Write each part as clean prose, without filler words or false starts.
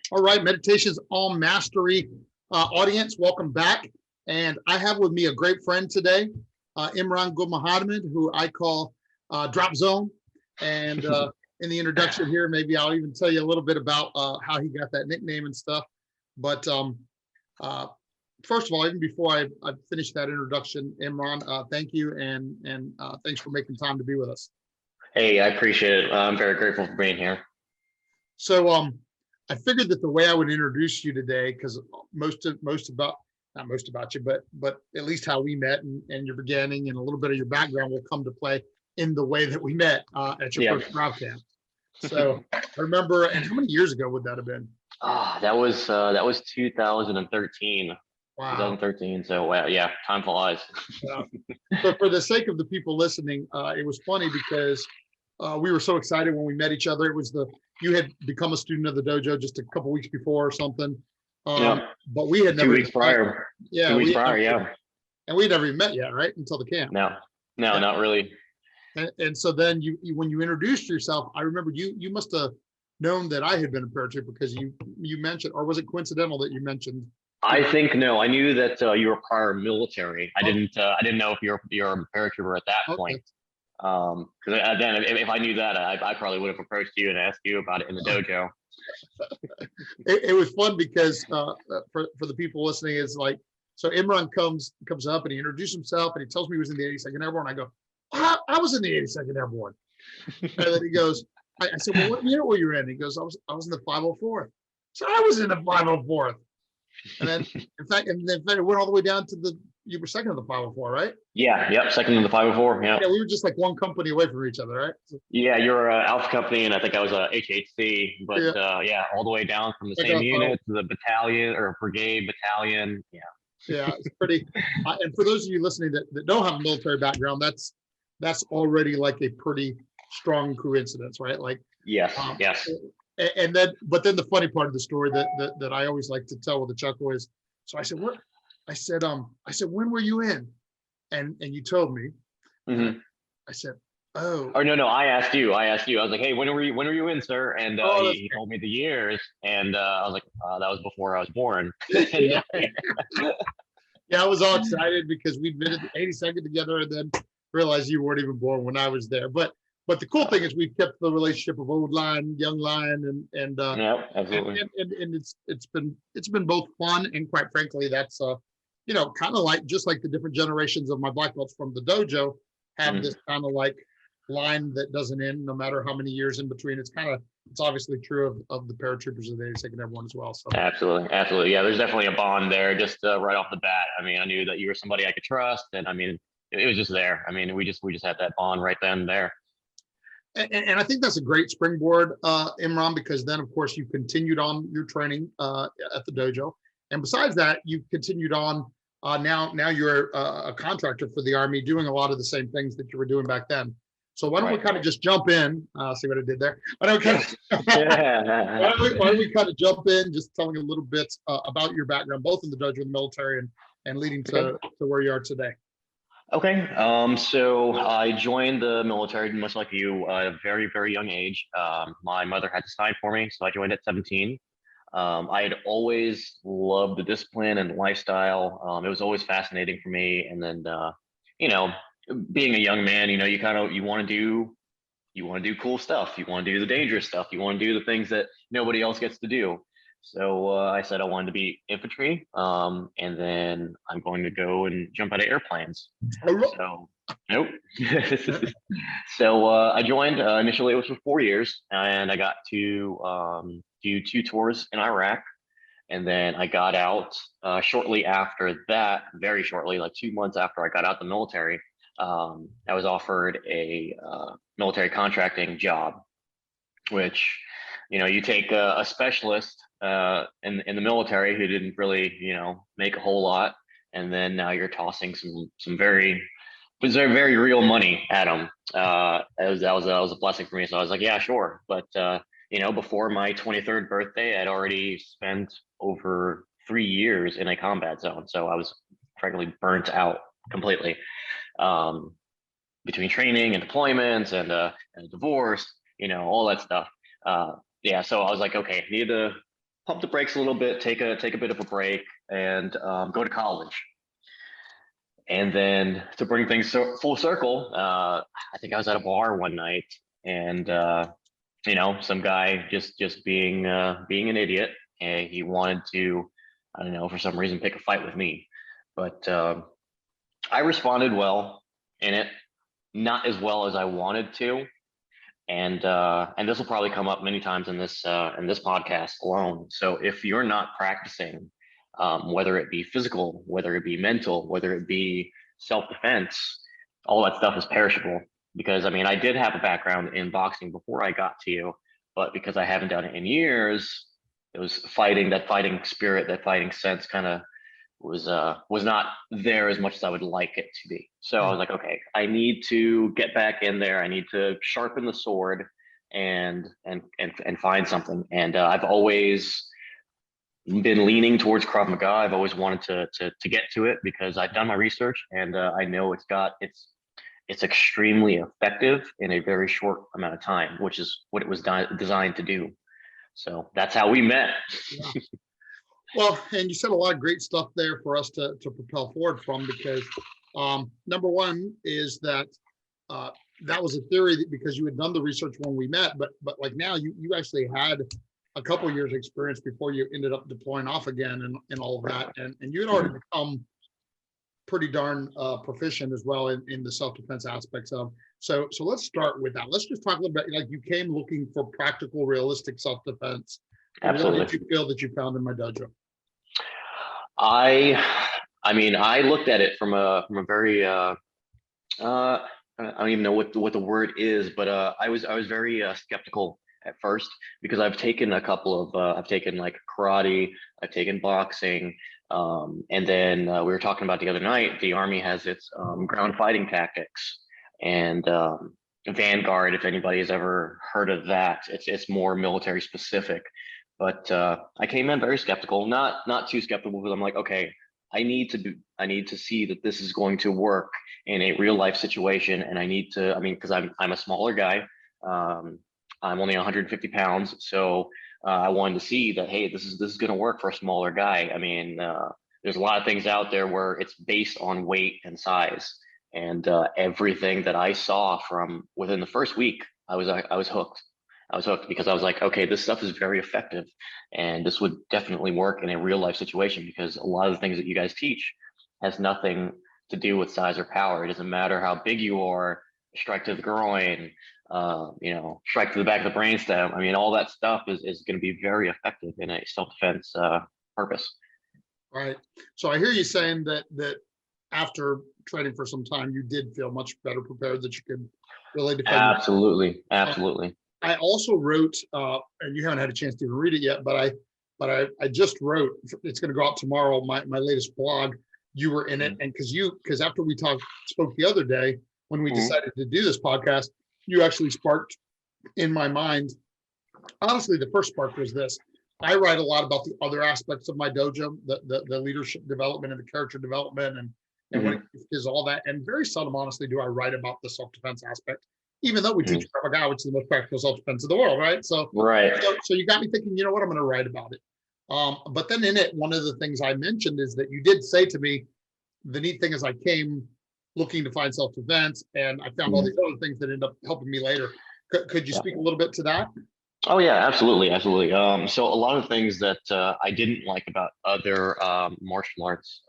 All right, Meditations on Mastery audience, welcome back. And I have with me a great friend today, Imran Goolmohamed, who I call Drop Zone. And in the introduction here, maybe I'll even tell you a little bit about how he got that nickname and stuff. But first of all, even before I finish that introduction, Imran, thank you and thanks for making time to be with us. Hey, I appreciate it. I'm very grateful for being here. So I figured that the way I would introduce you today, because not most about you, but at least how we met and your beginning and a little bit of your background will come to play in the way that we met at your first drop camp. So I remember, and how many years ago would that have been? That was 2013. Wow. 2013. So yeah, time flies. Yeah. So for the sake of the people listening, it was funny because we were so excited when we met each other. It was you had become a student of the dojo just a couple weeks before or something. But we had never 2 weeks prior. Yeah, 2 weeks prior, yeah. And we'd never even met yet, right? Until the camp. No, not really. And so then when you introduced yourself, I remember you must have known that I had been a paratrooper because you mentioned, or was it coincidental that you mentioned? I think no. I knew that you were prior military. I didn't know if you're a paratrooper at that point. Because then if I knew that, I probably would have approached you and asked you about it in the dojo. It was fun because for the people listening, it's like, so Imran comes up and he introduced himself and he tells me he was in the 82nd Airborne. I go, I was in the 82nd Airborne. And then he goes, I said, well, what year were you in? He goes, I was in the 504th. So I was in the 504th. And then in fact it went all the way down to you were second of the 504, right? Yeah, yep, second of the 504. Yeah. Yeah, we were just like one company away from each other, right? Yeah, you're Alpha Company, and I think I was a HHC, but yeah, all the way down from the same unit to the battalion or brigade battalion. Yeah, it's pretty. And for those of you listening that don't have a military background, that's already like a pretty strong coincidence, right? Like yes. And then, but then the funny part of the story that I always like to tell with a chuckle is, so I said, what? I said, when were you in? And you told me. Mm-hmm. I said, oh. Or no, I asked you. I was like, hey, when were you in, sir? And he told me the years, and I was like, that was before I was born. Yeah, I was all excited because we'd been at the 82nd together, and then realized you weren't even born when I was there. But the cool thing is we've kept the relationship of old line, young line, and yeah, absolutely. And it's been both fun and quite frankly, that's kind of like just like the different generations of my black belts from the dojo have this kind of like line that doesn't end no matter how many years in between. It's obviously true of the paratroopers of the 82nd Airborne as well. So absolutely, yeah. There's definitely a bond there, just right off the bat. I mean, I knew that you were somebody I could trust, and I mean, it was just there. I mean, we just had that bond right then and there. And I think that's a great springboard, Imran, because then of course you continued on your training at the dojo, and besides that, you continued on. Now you're a contractor for the Army, doing a lot of the same things that you were doing back then. So why don't we kind of just jump in? See what I did there? Why don't we kind of jump in, just telling a little bit about your background, both in the dojo and the military, and leading to where you are today. Okay. So I joined the military, much like you, at a very, very young age. My mother had to sign for me, so I joined at 17. I had always loved the discipline and lifestyle. It was always fascinating for me. And then, being a young man, you want to do cool stuff. You want to do the dangerous stuff. You want to do the things that nobody else gets to do. So I said I wanted to be infantry, and then I'm going to go and jump out of airplanes. So nope. So I joined. Initially, it was for 4 years, and I got to do 2 tours in Iraq, and then I got out shortly after that. Very shortly, like 2 months after I got out the military, I was offered a military contracting job, which you take a specialist in the military who didn't really make a whole lot, and then now you're tossing some very real money at them. That was a blessing for me. So I was like, yeah, sure. But before my 23rd birthday, I'd already spent over 3 years in a combat zone, so I was frankly burnt out completely, between training and deployments and divorce, all that stuff. Yeah, so I was like, okay, need to pump the brakes a little bit, take a bit of a break, and go to college. And then to bring things full circle, I think I was at a bar one night, and some guy just being an idiot, and he wanted to, I don't know, for some reason, pick a fight with me, but I responded well in it, not as well as I wanted to, and this will probably come up many times in this podcast alone. So if you're not practicing, whether it be physical, whether it be mental, whether it be self-defense, all that stuff is perishable. Because I mean, I did have a background in boxing before I got to you, but because I haven't done it in years, it was that fighting spirit, that fighting sense kind of was not there as much as I would like it to be. So I was like, okay, I need to get back in there. I need to sharpen the sword and find something. And I've always been leaning towards Krav Maga. I've always wanted to get to it because I've done my research, and I know it's extremely effective in a very short amount of time, which is what it was designed to do. So that's how we met. Yeah. Well, and you said a lot of great stuff there for us to propel forward from, because number one is that that was a theory that because you had done the research when we met, but like now you actually had a couple years experience before you ended up deploying off again and all of that, and you had already become pretty darn proficient as well in the self-defense aspects of. So let's start with that. Let's just talk a little bit, like you came looking for practical, realistic self-defense. Absolutely. What did you feel that you found in my dojo? I mean, I looked at it from a very I don't even know what the word is, but I was very skeptical at first, because I've taken a couple of I've taken like karate, I've taken boxing, and then we were talking about the other night, the Army has its ground fighting tactics, and Vanguard, if anybody has ever heard of that, it's more military specific. But I came in very skeptical, not too skeptical, because I'm like, okay, I need to see that this is going to work in a real life situation, and I need to, I mean, because I'm a smaller guy, I'm only 150 pounds, so I wanted to see that, hey, this is going to work for a smaller guy. I mean, there's a lot of things out there where it's based on weight and size, and everything that I saw from within the first week, I was hooked. I was hooked because I was like, okay, this stuff is very effective, and this would definitely work in a real life situation, because a lot of the things that you guys teach has nothing to do with size or power. It doesn't matter how big you are, strike to the groin, strike to the back of the brainstem. I mean, all that stuff is going to be very effective in a self-defense purpose. Right. So I hear you saying that after training for some time, you did feel much better prepared, that you could really defend. Absolutely. Absolutely. I also wrote, and you haven't had a chance to even read it yet, but I just wrote, it's going to go out tomorrow, my latest blog. You were in it, and because after we spoke the other day, when we decided to do this podcast, you actually sparked in my mind. Honestly, the first spark was this. I write a lot about the other aspects of my dojo, the leadership development and the character development, and what it is, all that. And very seldom, honestly, do I write about the self-defense aspect, even though we teach Krav Maga, which is the most practical self-defense in the world, right? So you got me thinking, you know what, I'm going to write about it. But then in it, one of the things I mentioned is that you did say to me, the neat thing is I came looking to find self-defense, and I found all these other things that end up helping me later. Could you speak a little bit to that? Oh yeah, absolutely. So a lot of things that I didn't like about other martial arts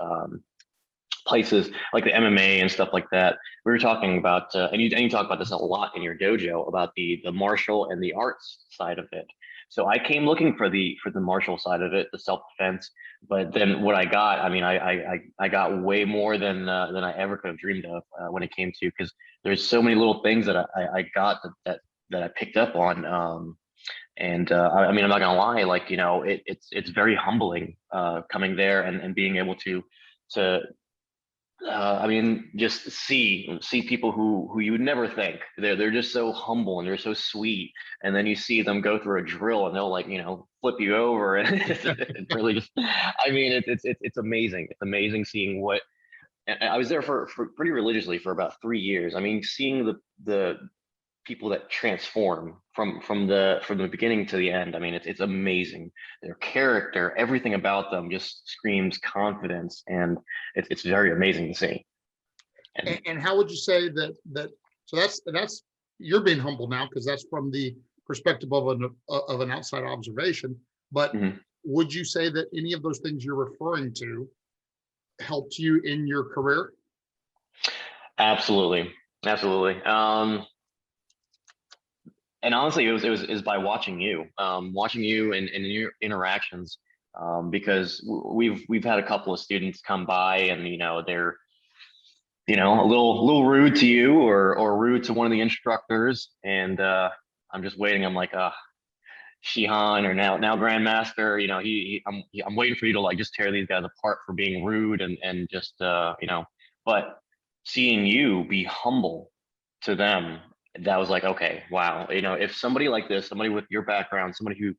places, like the MMA and stuff like that. We were talking about, and you talk about this a lot in your dojo, about the martial and the arts side of it. So I came looking for the martial side of it, the self-defense. But then what I got, I mean, I got way more than I ever could have dreamed of when it came to, because there's so many little things that I got that I picked up on. I mean, I'm not gonna lie, like, it's very humbling coming there and being able to I mean, just see people who you would never think. They're just so humble and they're so sweet, and then you see them go through a drill and they'll, like, flip you over, and it's really just, I mean, it's amazing. It's amazing seeing what. And I was there for pretty religiously for about 3 years. I mean, seeing the people that transform from the beginning to the end. I mean, it's amazing. Their character, everything about them just screams confidence, and it's very amazing to see. And how would you say that? So that's you're being humble now because that's from the perspective of an outside observation. But Mhm. would you say that any of those things you're referring to helped you in your career? Absolutely, absolutely. And honestly, it was by watching you and your interactions, because we've had a couple of students come by, and they're a little rude to you, or rude to one of the instructors, and I'm just waiting. I'm like, Shihan, or now Grandmaster, I'm waiting for you to like just tear these guys apart for being rude, and just but seeing you be humble to them, that was like, okay, wow, if somebody like this, somebody with your background, somebody who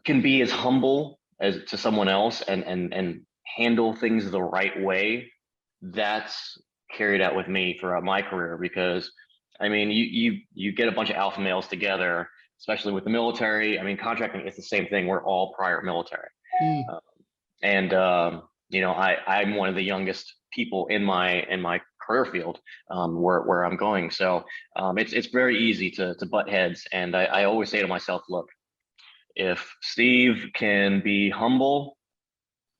can be as humble as to someone else, and handle things the right way, that's carried out with me throughout my career. Because I mean, you get a bunch of alpha males together, especially with the military. I mean, contracting, it's the same thing. We're all prior military. Hmm. And I'm one of the youngest people in my career field, where I'm going. So it's very easy to butt heads. And I always say to myself, look, if Steve can be humble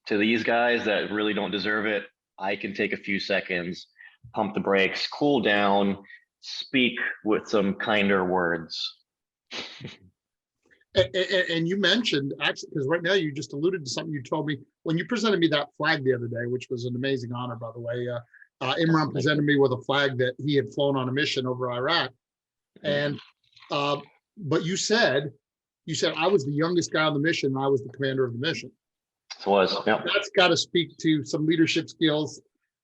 to these guys that really don't deserve it, I can take a few seconds, pump the brakes, cool down, speak with some kinder words. And you mentioned, actually, because right now you just alluded to something you told me when you presented me that flag the other day, which was an amazing honor, by the way. Imran presented me with a flag that he had flown on a mission over Iraq, and but you said I was the youngest guy on the mission, and I was the commander of the mission. It was, yeah. That's got to speak to some leadership skills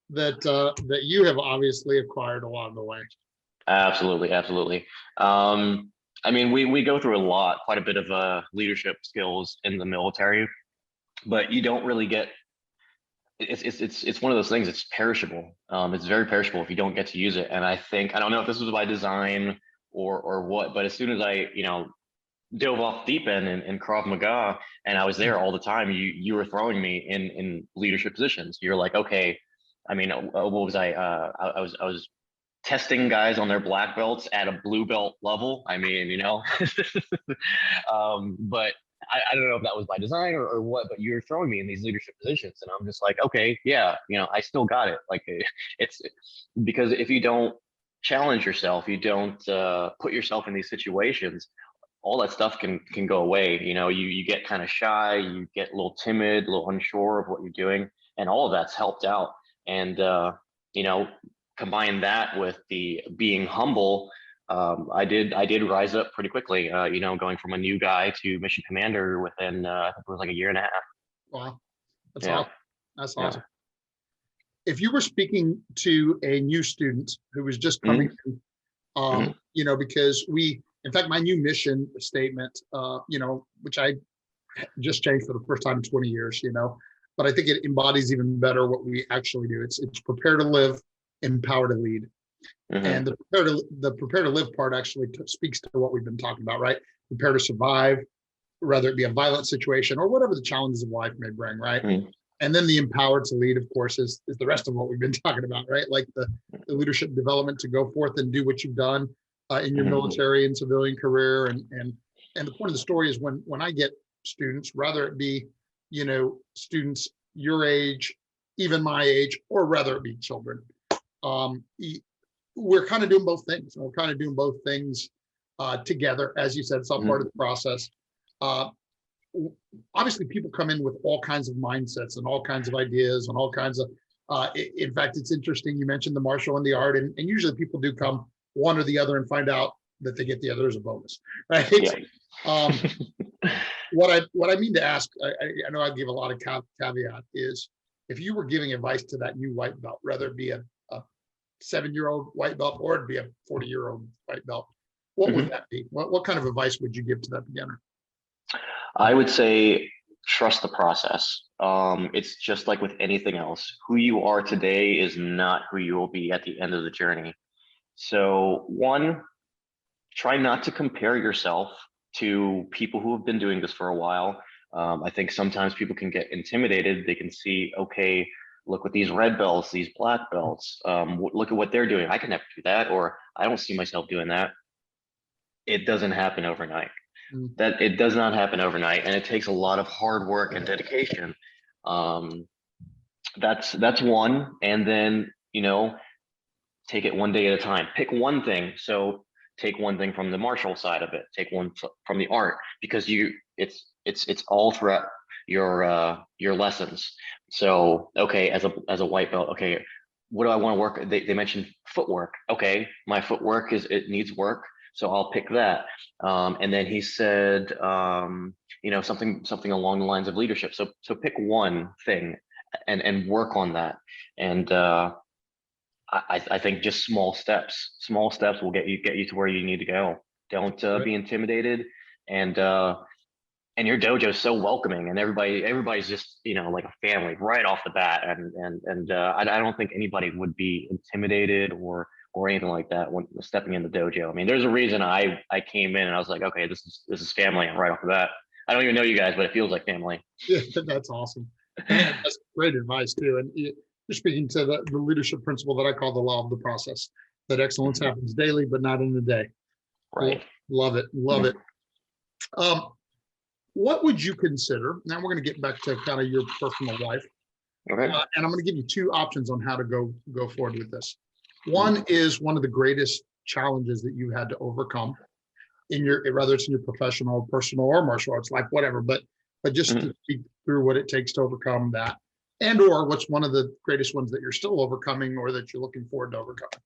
that you have obviously acquired along the way. Absolutely, absolutely. I mean, we go through quite a bit of leadership skills in the military, but you don't really get. It's one of those things. It's perishable. It's very perishable if you don't get to use it. And I don't know if this was by design or what, but as soon as I dove off deep end in Krav Maga, and I was there all the time, you were throwing me in leadership positions. You're like, okay. I mean, what was I was testing guys on their black belts at a blue belt level. I mean, but I don't know if that was by design or what, but you're throwing me in these leadership positions, and I'm just like, okay, yeah, I still got it. Like, it's because if you don't challenge yourself, you don't put yourself in these situations, all that stuff can go away. You get kind of shy, you get a little timid, a little unsure of what you're doing, and all of that's helped out. And you know, combine that with the being humble. I did rise up pretty quickly. Going from a new guy to mission commander within I think it was like a year and a half. Wow, that's Yeah, awesome. That's yeah. awesome. If you were speaking to a new student who was just coming in, Mhm. because in fact, my new mission statement, which I just changed for the first time in 20 years, but I think it embodies even better what we actually do. It's prepare to live, empower to lead. Mhm. And the prepare to live part actually speaks to what we've been talking about, right? Prepare to survive, whether it be a violent situation or whatever the challenges of life may bring, right? Mhm. And then the empowered to lead, of course, is the rest of what we've been talking about, right? Like the leadership development to go forth and do what you've done in your Mhm. military and civilian career. And the point of the story is when I get students, rather it be, students your age, even my age, or rather it be children, um, we're kind of doing both things. We're kind of doing both things together. As you said, it's all part of the process. Uh, Obviously people come in with all kinds of mindsets and all kinds of ideas and all kinds of in fact, it's interesting you mentioned the martial and the art, and usually people do come one or the other and find out that they get the other as a bonus, right? Yeah. um, what I mean to ask, I know I give a lot of caveat, is if you were giving advice to that new white belt, whether it be a 7-year-old white belt or it'd be a 40-year-old white belt, what would Mhm. that be? What kind of advice would you give to that beginner? I would say trust the process. It's just like with anything else. Who you are today is not who you will be at the end of the journey. So one, try not to compare yourself to people who have been doing this for a while. I think sometimes people can get intimidated. They can see, okay, look at these red belts, these black belts. Look at what they're doing. I can never do that, or I don't see myself doing that. It doesn't happen overnight. Mm. That it does not happen overnight, and it takes a lot of hard work and dedication. Um, that's one, and then take it one day at a time. Pick one thing. So take one thing from the martial side of it. Take one from the art, because it's all throughout your lessons. So okay, as a white belt, okay, what do I want to work? They mentioned footwork. Okay, my footwork it needs work, so I'll pick that. And then he said, something along the lines of leadership. So pick one thing and work on that. And I think just small steps will get you to where you need to go. Don't be intimidated, and your dojo is so welcoming, and everybody's just like a family right off the bat, and I don't think anybody would be intimidated or anything like that when stepping in the dojo. I mean, there's a reason I came in and I was like, okay, this is family right off the bat. I don't even know you guys, but it feels like family. Yeah, that's awesome. And that's great advice too. And you're speaking to the leadership principle that I call the law of the process, that excellence happens daily, but not in a day. Right. Love it. Love it. What would you consider? Now we're going to get back to kind of your personal life. Okay. And I'm going to give you two options on how to go forward with this. One is one of the greatest challenges that you had to overcome in whether it's in your professional, personal, or martial arts life, whatever, but just to speak through what it takes to overcome that, and or what's one of the greatest ones that you're still overcoming or that you're looking forward to overcoming.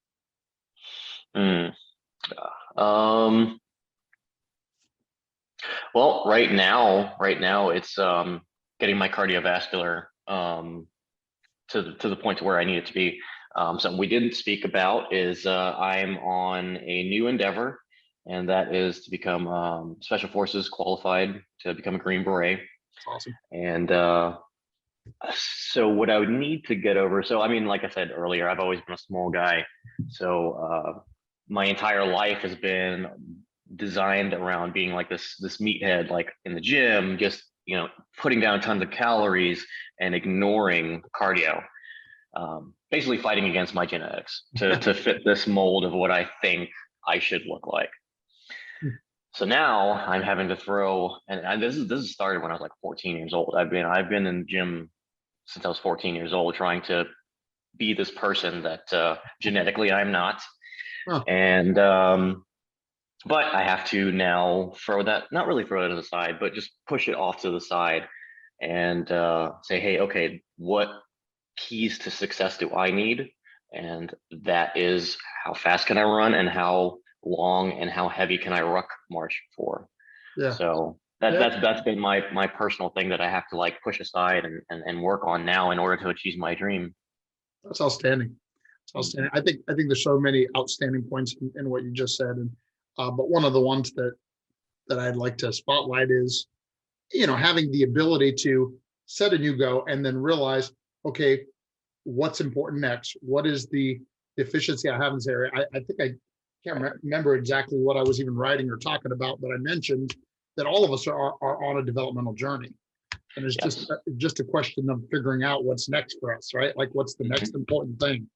Well, right now it's getting my cardiovascular to the point to where I need it to be. Something we didn't speak about is I'm on a new endeavor, and that is to become Special Forces qualified to become a Green Beret. That's awesome. And so what I would need to get over, so I mean, like I said earlier, I've always been a small guy. So my entire life has been designed around being like this meathead, like in the gym, just putting down tons of calories and ignoring cardio. Basically fighting against my genetics to fit this mold of what I think I should look like. So now I'm having to throw, and this is started when I was like 14 years old. I've been in the gym since I was 14 years old, trying to be this person that genetically I'm not. And but I have to now not really throw it to the side, but just push it off to the side and say, hey, okay, what keys to success do I need? And that is, how fast can I run, and how long and how heavy can I ruck march for? Yeah. So that's been my personal thing that I have to like push aside and work on now in order to achieve my dream. That's outstanding. It's outstanding. I think there's so many outstanding points in what you just said, and but one of the ones that I'd like to spotlight is, having the ability to set a new goal and then realize, okay, what's important next? What is the deficiency I have in this area? I think I can't remember exactly what I was even writing or talking about, but I mentioned that all of us are on a developmental journe. And it's just a question of figuring out what's next for us, right? Like, what's the next important thing?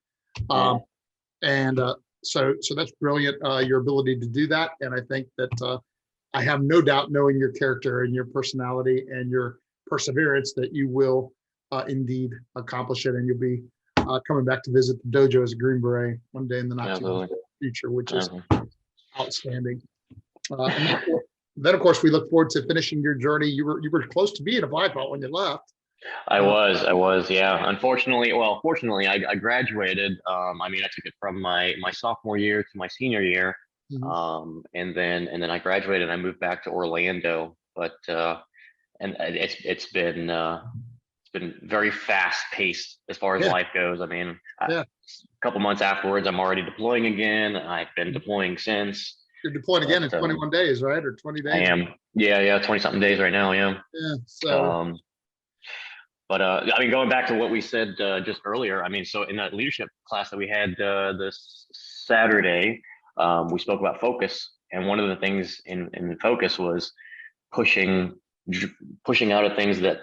So that's brilliant, your ability to do that. And I think that I have no doubt, knowing your character and your personality and your perseverance, that you will indeed accomplish it, and you'll be coming back to visit the dojo as a Green Beret one day in the not too distant future, which is outstanding. And then, of course, we look forward to finishing your journey. You were close to being a black belt when you left. I was, yeah. Fortunately, I graduated. I took it from my sophomore year to my senior year, and then I graduated and I moved back to Orlando. But and it's been very fast paced as far as life goes. I mean, a couple months afterwards, I'm already deploying again. I've been deploying since. You're deploying again in 21 days, right? Or 20 days? I am. Yeah, 20 something days right now. Yeah. Yeah. So. But going back to what we said just earlier, so in that leadership class that we had this Saturday, we spoke about focus, and one of the things in the focus was pushing pushing out of things that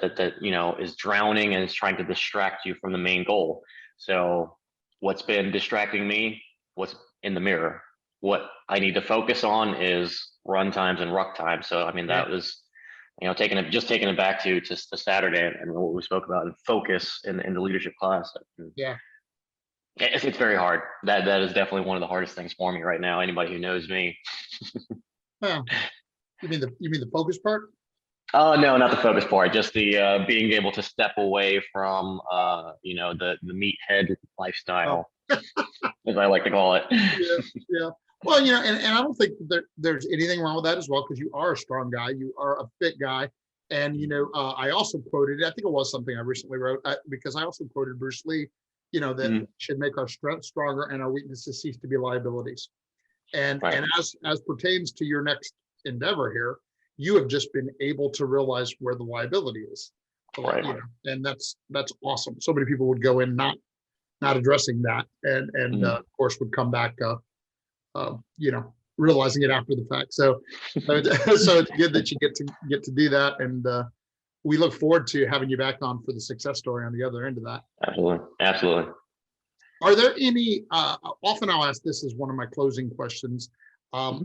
is drowning and is trying to distract you from the main goal. So what's been distracting me? What's in the mirror? What I need to focus on is run times and ruck times. So I mean that was taking it back to Saturday and what we spoke about and focus in the leadership class. Yeah. It's very hard. That is definitely one of the hardest things for me right now. Anybody who knows me. Well, you mean the focus part? Oh no, not the focus part. Just the being able to step away from the meathead lifestyle, as I like to call it. Yeah. Well, and I don't think there's anything wrong with that as well, because you are a strong guy, you are a fit guy, and I also quoted, I think it was something I recently wrote, because I also quoted Bruce Lee, that should make our strengths stronger and our weaknesses cease to be liabilities. And Right. and as pertains to your next endeavor here, you have just been able to realize where the liability is. So, Right. and that's awesome. So many people would go in not addressing that, and of course would come back realizing it after the fact. So it's good that you get to do that, and we look forward to having you back on for the success story on the other end of that. Absolutely. Are there any, often I'll ask this as one of my closing questions,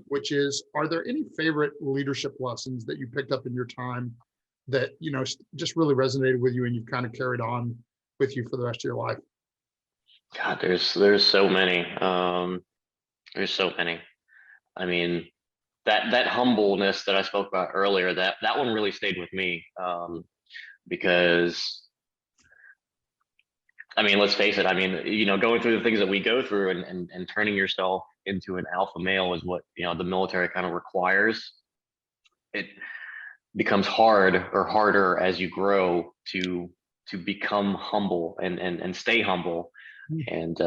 which is, are there any favorite leadership lessons that you picked up in your time that, just really resonated with you and you've kind of carried on with you for the rest of your life? God, there's so many. There's so many. I mean, that humbleness that I spoke about earlier, that one really stayed with me, because I mean, let's face it. I mean, going through the things that we go through and turning yourself into an alpha male is what the military kind of requires. It becomes harder as you grow to become humble and stay humble. And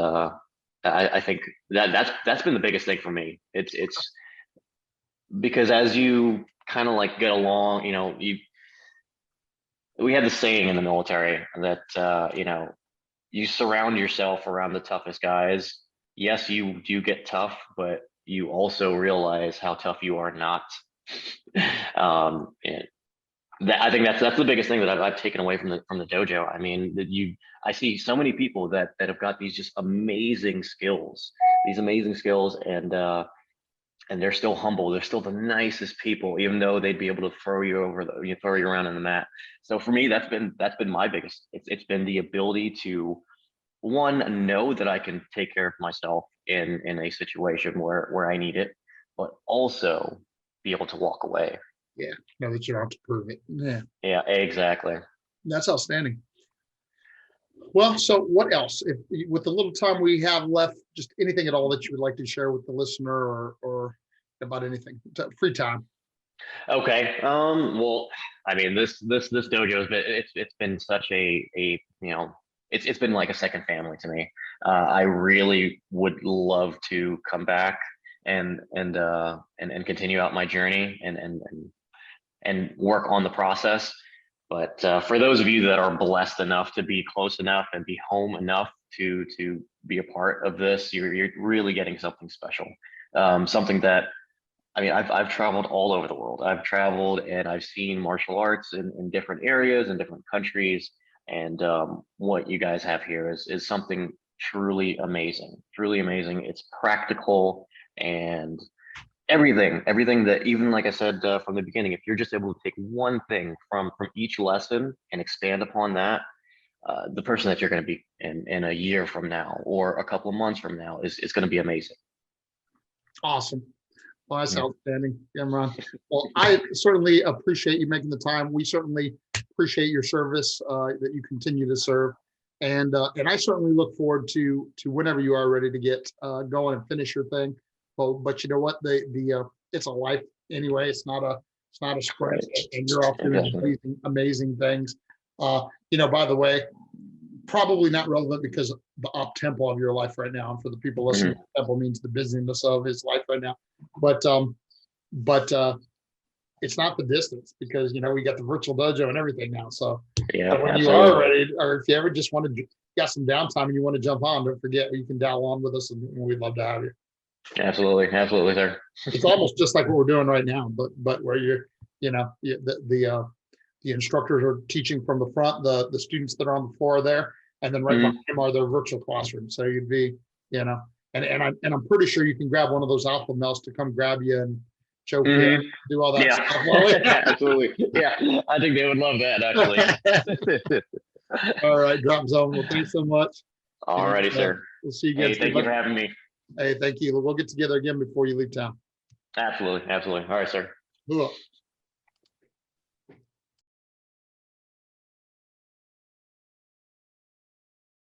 I think that's been the biggest thing for me. It's because as you kind of like get along, we had the saying in the military that you surround yourself around the toughest guys. Yes, you do get tough, but you also realize how tough you are not. I think that's the biggest thing that I've taken away from the dojo. I mean, I see so many people that have got these just amazing skills, and they're still humble. They're still the nicest people, even though they'd be able to throw you around in the mat. So for me, that's been my biggest. It's been the ability to, one, know that I can take care of myself in a situation where I need it, but also be able to walk away. Yeah, know that you don't have to prove it. Yeah, exactly. That's outstanding. Well, so what else? If with the little time we have left, just anything at all that you would like to share with the listener, or about anything, free time. Okay. Well, I mean, this dojo has been it's been such it's been like a second family to me. I really would love to come back and continue out my journey and work on the process. But for those of you that are blessed enough to be close enough and be home enough to be a part of this, you're really getting something special. Something that, I mean, I've traveled all over the world. I've traveled and I've seen martial arts in different areas and different countries. And what you guys have here is something truly amazing. Truly amazing. It's practical and everything that, even like I said from the beginning, if you're just able to take one thing from each lesson and expand upon that, the person that you're going to be in a year from now or a couple of months from now is going to be amazing. Awesome. Well, that's outstanding, Imran. Well, I certainly appreciate you making the time. We certainly appreciate your service that you continue to serve, and I certainly look forward to whenever you are ready to get going and finish your thing. But you know what? The it's a life anyway. It's not a sprint, and you're off doing amazing things. By the way, probably not relevant because the up tempo of your life right now, and for the people listening, tempo means the busyness of his life right now. But it's not the distance, because we got the virtual dojo and everything now. So yeah, when you are ready, or if you ever just want to, got some downtime and you want to jump on, don't forget you can dial on with us, and we'd love to have you. Absolutely, absolutely, sir. It's almost just like what we're doing right now, but where the instructors are teaching from the front, the students that are on the floor are there, and then right Mhm. behind them are their virtual classrooms. So you'd be, and I'm pretty sure you can grab one of those alpha males to come grab you and choke you, Mhm. and do all that Yeah, stuff. while we- absolutely. Yeah, I think they would love that actually. All right, drop zone. Well, thanks so much. Alrighty, And, sir. we'll see you Hey, again soon. thank you for having me. Hey, thank you. We'll get together again before you leave town. Absolutely, absolutely. All right, sir. Cool.